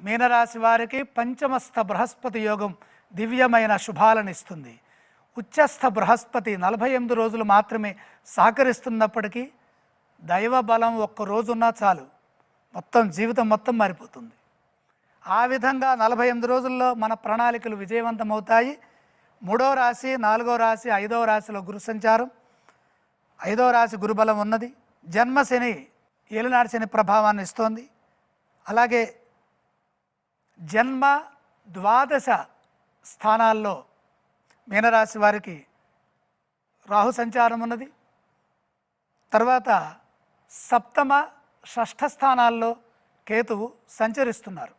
మీనరాశి వారికి పంచమస్థ బృహస్పతి యోగం దివ్యమైన శుభాలను ఇస్తుంది. ఉచ్చస్థ బృహస్పతి 48 రోజులు మాత్రమే సహకరిస్తున్నప్పటికీ దైవ బలం ఒక్క రోజున్నా చాలు, మొత్తం జీవితం మొత్తం మారిపోతుంది. ఆ విధంగా 48 రోజుల్లో మన ప్రణాళికలు విజయవంతమవుతాయి. 3వ రాశి, 4వ రాశి, 5వ రాశిలో గురు సంచారం, 5వ రాశి గురుబలం ఉన్నది. జన్మశని ఏలినాటి శని ప్రభావాన్ని ఇస్తోంది. అలాగే జన్మ ద్వాదశ స్థానాల్లో మీనరాశి వారికి రాహు సంచారం ఉన్నది. తర్వాత సప్తమ షష్ఠ స్థానాల్లో కేతువు సంచరిస్తున్నారు.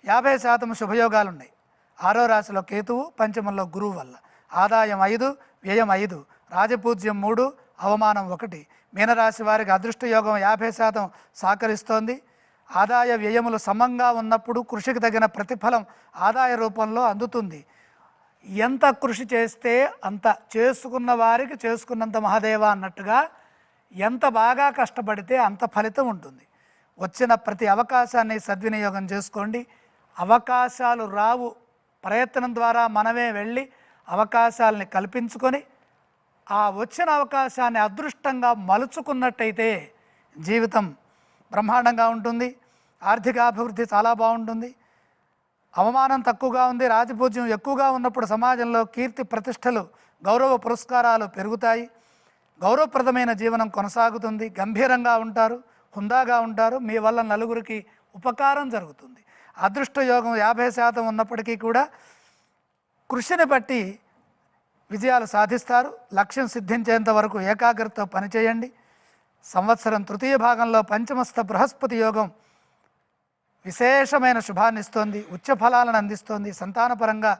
50% శుభయోగాలు ఉన్నాయి. 6వ రాశిలో కేతువు, పంచమంలో గురువు వల్ల ఆదాయం 5, వ్యయం 5, రాజపూజ్యం 3, అవమానం 1. మీనరాశి వారికి అదృష్ట యోగం 50% సహకరిస్తోంది. ఆదాయ వ్యయములు సమంగా ఉన్నప్పుడు కృషికి తగిన ప్రతిఫలం ఆదాయ రూపంలో అందుతుంది. ఎంత కృషి చేస్తే అంత, చేసుకున్న వారికి చేసుకున్నంత మహాదేవ అన్నట్టుగా ఎంత బాగా కష్టపడితే అంత ఫలితం ఉంటుంది. వచ్చిన ప్రతి అవకాశాన్ని సద్వినియోగం చేసుకోండి. అవకాశాలు రావు, ప్రయత్నం ద్వారా మనమే వెళ్ళి అవకాశాలని కల్పించుకొని ఆ వచ్చిన అవకాశాన్ని అదృష్టంగా మలుచుకున్నట్టయితే జీవితం బ్రహ్మాండంగా ఉంటుంది. ఆర్థిక అభివృద్ధి చాలా బాగుంటుంది. అవమానం తక్కువగా ఉంది, రాజపూజ్యం ఎక్కువగా ఉన్నప్పుడు సమాజంలో కీర్తి ప్రతిష్టలు, గౌరవ పురస్కారాలు పెరుగుతాయి. గౌరవప్రదమైన జీవనం కొనసాగుతుంది. గంభీరంగా ఉంటారు, హుందాగా ఉంటారు. మీ వల్ల నలుగురికి ఉపకారం జరుగుతుంది. అదృష్ట యోగం 50% ఉన్నప్పటికీ కూడా కృషిని బట్టి విజయాలు సాధిస్తారు. లక్ష్యం సిద్ధించేంత వరకు ఏకాగ్రతతో పనిచేయండి. సంవత్సరం తృతీయ భాగంలో పంచమస్థ బృహస్పతి యోగం విశేషమైన శుభాన్ని ఇస్తోంది, ఉచ్చ ఫలాలను అందిస్తోంది. సంతానపరంగా,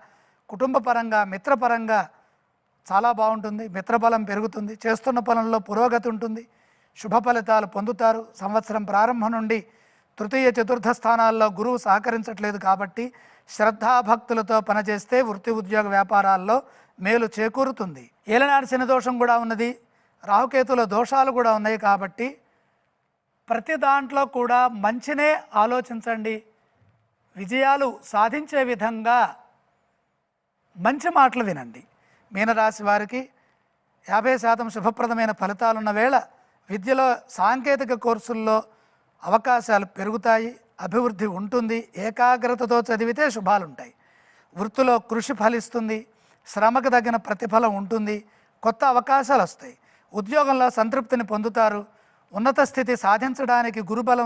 కుటుంబపరంగా, మిత్రపరంగా చాలా బాగుంటుంది. మిత్రబలం పెరుగుతుంది. చేస్తున్న పనుల్లో పురోగతి ఉంటుంది. శుభ ఫలితాలు పొందుతారు. సంవత్సరం ప్రారంభం నుండి తృతీయ చతుర్థ స్థానాల్లో గురువు సహకరించట్లేదు కాబట్టి శ్రద్ధాభక్తులతో పనిచేస్తే వృత్తి ఉద్యోగ వ్యాపారాల్లో మేలు చేకూరుతుంది. ఏలనాటి శని దోషం కూడా ఉన్నది, రాహుకేతుల దోషాలు కూడా ఉన్నాయి కాబట్టి ప్రతి దాంట్లో కూడా మంచినే ఆలోచించండి. విజయాలు సాధించే విధంగా మంచి మాటలు వినండి. మీనరాశి వారికి 50% శుభప్రదమైన ఫలితాలున్న వేళ విద్యలో, సాంకేతిక కోర్సుల్లో అవకాశాలు పెరుగుతాయి, అభివృద్ధి ఉంటుంది. ఏకాగ్రతతో చదివితే శుభాలుంటాయి. వృత్తిలో కృషి ఫలిస్తుంది, శ్రమకు తగిన ప్రతిఫలం ఉంటుంది. కొత్త అవకాశాలు వస్తాయి. ఉద్యోగంలో సంతృప్తిని పొందుతారు. ఉన్నత స్థితి సాధించడానికి గురుబలం